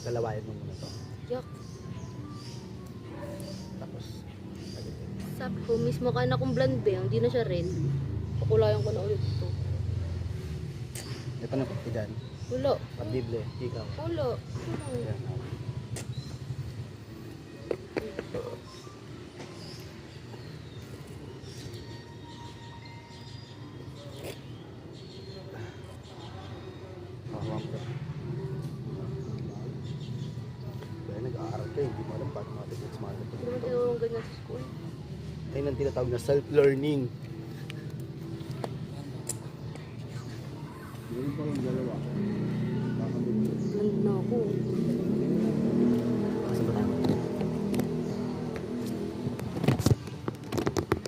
Lalawayan mo muna to. Yak. Tapos, Sabi ko, mismo kain akong blonde be, hindi na siya red. Pakulayan ko na ulit ito. ito na po dyan. Wala. Padible, ikaw. Wala. Yan. Kaya nag-aaral ka, hindi mo alam paano matigits Hindi naman ito. tinurong ganyan sa school. Ayun ang tinatawag na self-learning. Blonde na ako.